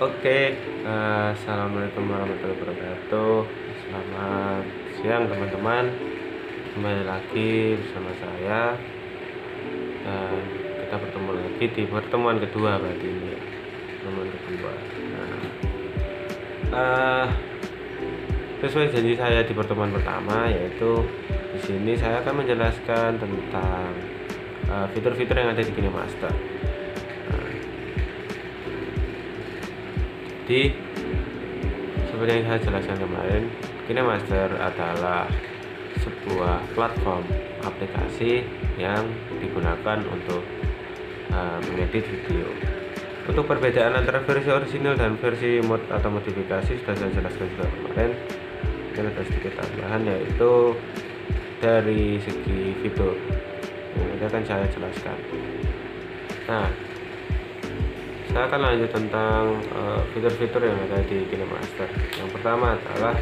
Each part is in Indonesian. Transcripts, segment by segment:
Oke, assalamualaikum warahmatullahi wabarakatuh. Selamat siang teman-teman. Kembali lagi bersama saya dan kita bertemu lagi di pertemuan kedua berarti ini ya. Pertemuan kedua. Eh, Sesuai janji saya di pertemuan pertama, yaitu di sini saya akan menjelaskan tentang fitur-fitur yang ada di KineMaster. Jadi seperti yang saya jelaskan kemarin, KineMaster adalah sebuah platform aplikasi yang digunakan untuk mengedit video. Untuk perbedaan antara versi original dan versi mod atau modifikasi sudah saya jelaskan juga kemarin. Dan ada sedikit tambahan, yaitu dari segi fitur yang nanti akan saya jelaskan. Nah, saya akan lanjut tentang fitur-fitur yang ada di KineMaster. Yang pertama adalah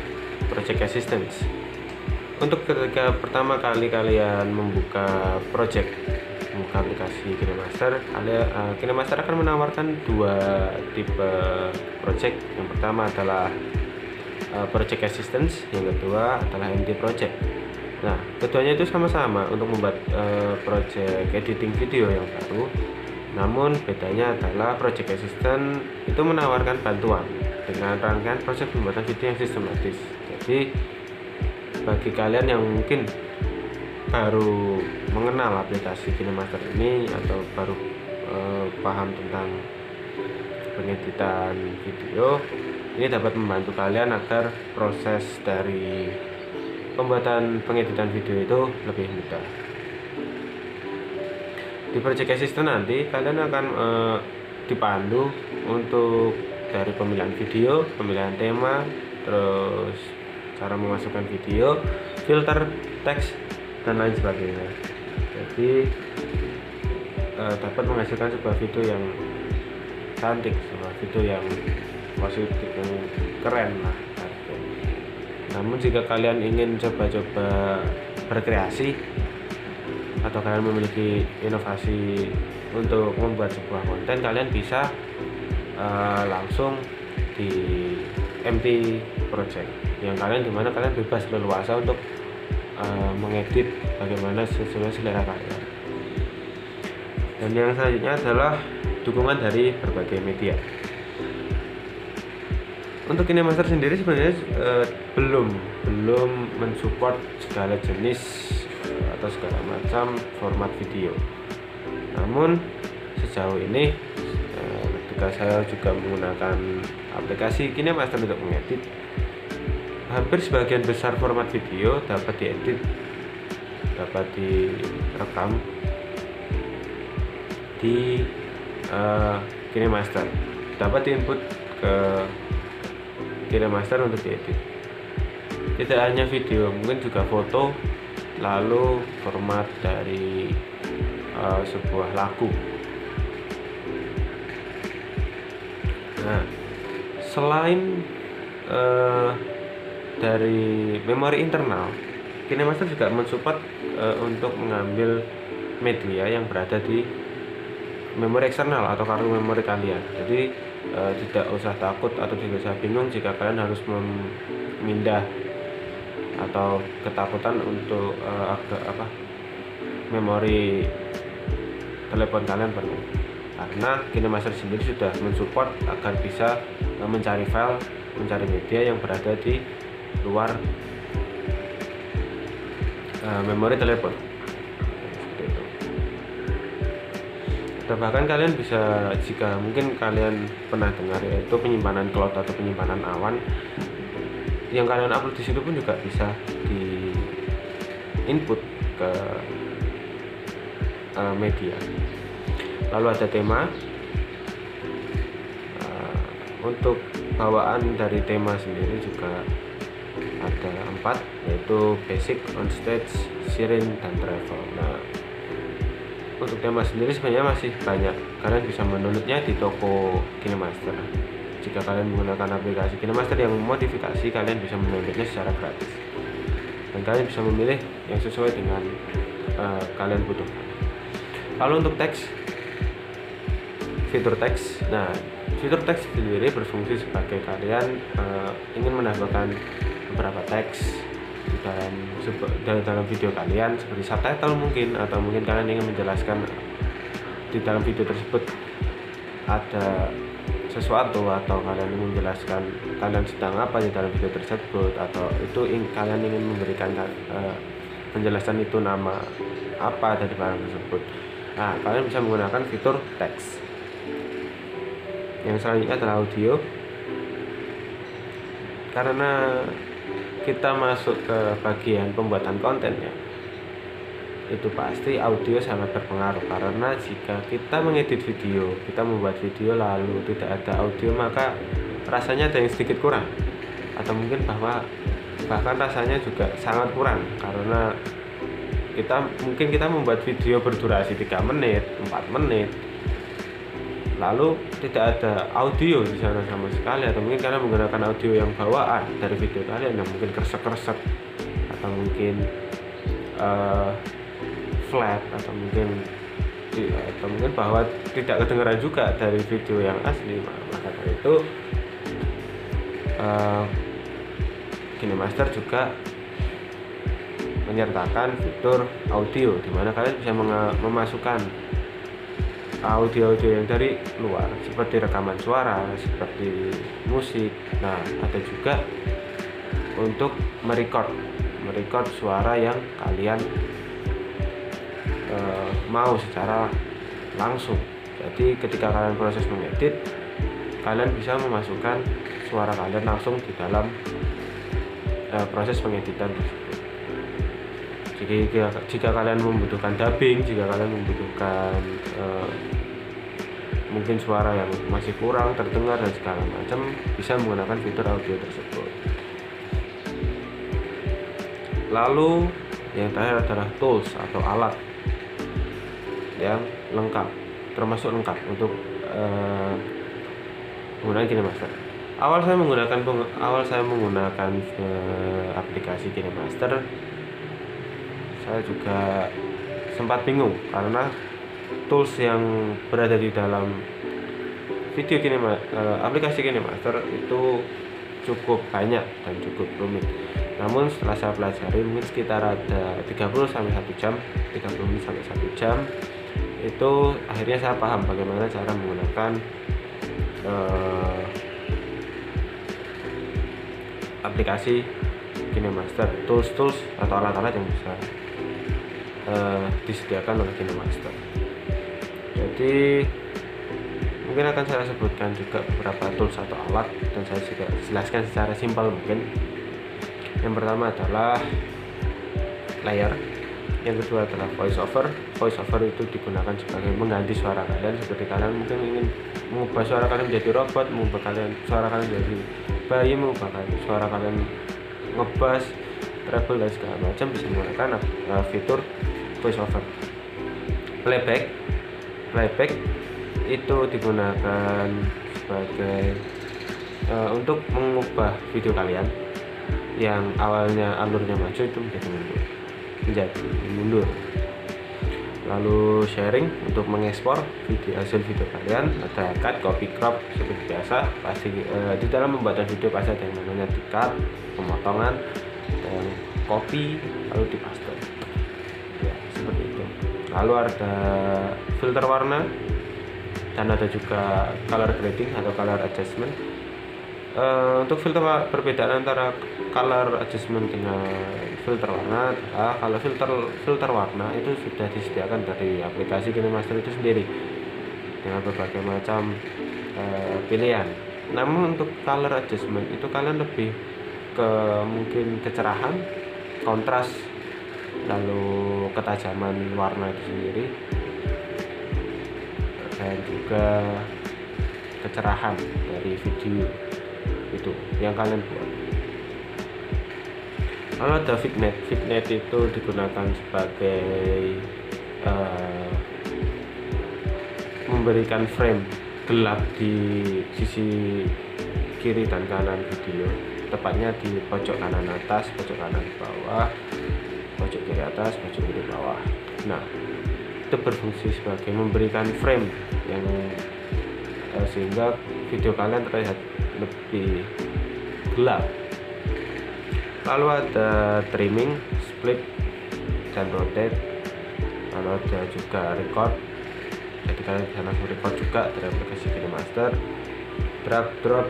Project Assistance. Untuk ketika pertama kali kalian membuka aplikasi KineMaster, KineMaster akan menawarkan dua tipe project. Yang pertama adalah Project Assistance, yang kedua adalah MT Project. Nah, keduanya itu sama-sama untuk membuat project editing video yang baru. Namun bedanya adalah Project Assistant itu menawarkan bantuan dengan rangkaian proses pembuatan video yang sistematis. Jadi bagi kalian yang mungkin baru mengenal aplikasi KineMaster ini atau baru paham tentang pengeditan video, ini dapat membantu kalian agar proses dari pembuatan pengeditan video itu lebih mudah. Di Project Assistant nanti kalian akan dipandu untuk dari pemilihan video, pemilihan tema, terus cara memasukkan video, filter, teks, dan lain sebagainya. Jadi dapat menghasilkan sebuah video yang cantik, sebuah video yang positif, yang keren lah. Namun jika kalian ingin coba-coba berkreasi atau kalian memiliki inovasi untuk membuat sebuah konten, kalian bisa langsung di MT Project yang dimana kalian bebas leluasa untuk mengedit bagaimana sesuai selera kalian. Dan yang selanjutnya adalah dukungan dari berbagai media. Untuk KineMaster sendiri sebenarnya belum mensupport segala jenis atau segala macam format video. Namun sejauh ini ketika saya juga menggunakan aplikasi KineMaster untuk mengedit, hampir sebagian besar format video dapat diedit, dapat direkam di KineMaster, dapat diinput ke KineMaster untuk diedit. Tidak hanya video, mungkin juga foto, lalu format dari sebuah lagu. Nah, selain dari memori internal, KineMaster juga mensupport untuk mengambil media yang berada di memori eksternal atau kartu memori kalian. Jadi tidak usah takut atau tidak usah bingung jika kalian harus memindah atau ketakutan untuk memori telepon kalian penuh, karena KineMaster sendiri sudah mensupport agar bisa mencari file, mencari media yang berada di luar memori telepon. Seperti itu. Atau bahkan kalian bisa, jika mungkin kalian pernah dengar, yaitu penyimpanan cloud atau penyimpanan awan, yang kalian upload di situ pun juga bisa di input ke media. Lalu ada tema. Untuk bawaan dari tema sendiri juga ada 4, yaitu basic, on stage, siren, dan travel. Nah, untuk tema sendiri sebenarnya masih banyak. Kalian bisa mendownloadnya di toko KineMaster. Jika kalian menggunakan aplikasi KineMaster yang modifikasi, kalian bisa mendownloadnya secara gratis. Dan kalian bisa memilih yang sesuai dengan kalian butuhkan. Lalu untuk teks, fitur teks. Nah, fitur teks sendiri berfungsi sebagai kalian ingin menambahkan beberapa teks dalam video kalian, seperti subtitle mungkin, atau mungkin kalian ingin menjelaskan di dalam video tersebut ada sesuatu, atau kalian ingin menjelaskan kalian sedang apa di dalam video tersebut, atau itu kalian ingin memberikan penjelasan itu nama apa dari barang tersebut. Nah, kalian bisa menggunakan fitur teks. Yang selanjutnya adalah audio. Karena kita masuk ke bagian pembuatan konten ya, itu pasti audio sangat berpengaruh. Karena jika kita mengedit video, kita membuat video lalu tidak ada audio, maka rasanya ada yang sedikit kurang, atau mungkin bahkan rasanya juga sangat kurang, karena kita membuat video berdurasi 3 menit, 4 menit, lalu tidak ada audio di sana sama sekali, atau mungkin kalian menggunakan audio yang bawaan dari video kalian yang mungkin kresek-kresek, atau mungkin flat, atau mungkin bahwa tidak kedengaran juga dari video yang asli. Maka dari itu KineMaster juga menyertakan fitur audio, di mana kalian bisa memasukkan audio-audio yang dari luar, seperti rekaman suara, seperti musik. Nah, ada juga untuk merecord suara yang kalian mau secara langsung. Jadi ketika kalian proses mengedit, kalian bisa memasukkan suara kalian langsung di dalam proses pengeditan tersebut. Jadi jika kalian membutuhkan dubbing, jika kalian membutuhkan mungkin suara yang masih kurang terdengar dan segala macam, bisa menggunakan fitur audio tersebut. Lalu yang terakhir adalah tools atau alat yang lengkap, termasuk lengkap untuk menggunakan KineMaster. Awal saya menggunakan aplikasi KineMaster, saya juga sempat bingung karena tools yang berada di dalam aplikasi KineMaster itu cukup banyak dan cukup rumit. Namun setelah saya pelajari, mungkin sekitar ada 30 sampai 1 jam, itu akhirnya saya paham bagaimana cara menggunakan aplikasi KineMaster, tools atau alat-alat yang bisa disediakan oleh KineMaster. Jadi mungkin akan saya sebutkan juga beberapa tools atau alat, dan saya juga jelaskan secara simpel mungkin. Yang pertama adalah layer, yang kedua adalah voiceover. Voiceover itu digunakan sebagai mengganti suara kalian, seperti kalian mungkin ingin mengubah suara kalian menjadi robot, mengubah suara kalian menjadi bayi, mengubah suara kalian ngebass, treble dan segala macam, bisa menggunakan fitur voiceover. Playback itu digunakan sebagai untuk mengubah video kalian yang awalnya alurnya maju itu menjadi mundur. Lalu sharing untuk mengekspor hasil video kalian, ada cut, copy, crop seperti biasa. Pasti di dalam pembuatan video pasti ada yang namanya di cut, pemotongan, dan copy lalu di paste. Ya, seperti itu. Lalu ada filter warna, dan ada juga color grading atau color adjustment. Untuk perbedaan antara color adjustment dengan filter warna, kalau filter warna itu sudah disediakan dari aplikasi KineMaster itu sendiri dengan berbagai macam pilihan. Namun untuk color adjustment itu kalian lebih ke mungkin kecerahan, kontras, lalu ketajaman warna itu sendiri, dan juga kecerahan dari video itu yang kalian buat. Lalu ada vignette itu digunakan sebagai memberikan frame gelap di sisi kiri dan kanan video, tepatnya di pojok kanan atas, pojok kanan bawah, pojok kiri atas, pojok kiri bawah. Nah, itu berfungsi sebagai memberikan frame yang sehingga video kalian terlihat lebih gelap. Lalu ada trimming, split, dan rotate. Lalu ada juga record, jadi kalian bisa langsung record juga dari aplikasi KineMaster. Drag, drop,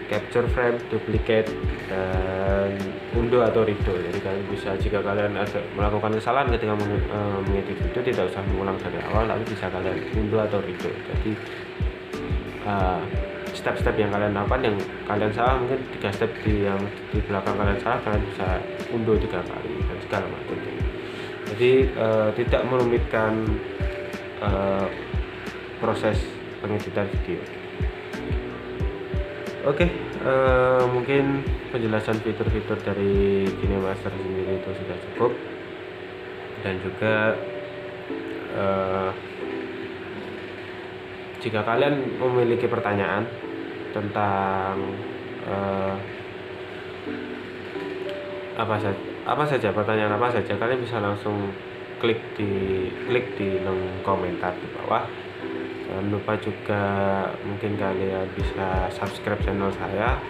capture frame, duplicate, dan undo atau redo. Jadi kalian bisa, jika kalian ada melakukan kesalahan ketika mengedit video, tidak usah mengulang dari awal, tapi bisa kalian undo atau redo. Jadi step-step yang kalian lakukan, yang kalian salah, mungkin 3 step yang di belakang kalian salah, kalian bisa undo 3 kali dan segala macam. Jadi tidak merumitkan proses pengeditan video. Oke, mungkin penjelasan fitur-fitur dari KineMaster sendiri itu sudah cukup, dan juga jika kalian memiliki pertanyaan tentang apa saja pertanyaan apa saja, kalian bisa langsung klik di link komentar di bawah. Jangan lupa juga mungkin kalian bisa subscribe channel saya,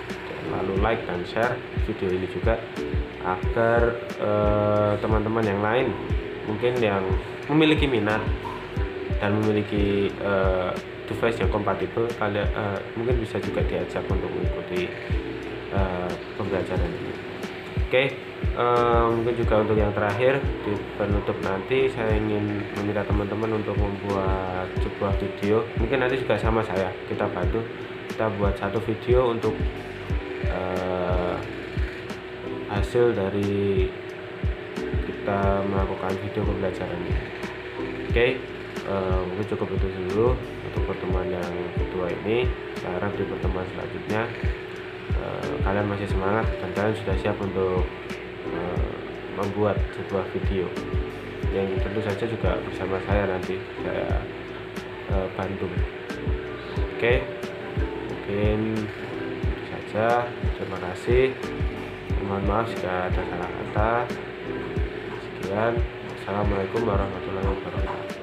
lalu like dan share video ini juga, agar teman-teman yang lain mungkin yang memiliki minat dan memiliki device yang kompatibel, kalian mungkin bisa juga diajak untuk mengikuti pembelajaran ini. Oke, mungkin juga untuk yang terakhir di penutup nanti, saya ingin meminta teman-teman untuk membuat sebuah video. Mungkin nanti juga sama saya, kita bantu, kita buat satu video untuk hasil dari kita melakukan video pembelajaran ini. Oke, mungkin cukup itu dulu untuk pertemuan yang kedua ini. Saya harap di pertemuan selanjutnya kalian masih semangat dan kalian sudah siap untuk membuat sebuah video yang tentu saja juga bersama saya, nanti saya bantu. Oke, mungkin itu saja. Terima kasih. Mohon maaf jika ada salah kata. Sekian. Assalamualaikum warahmatullahi wabarakatuh.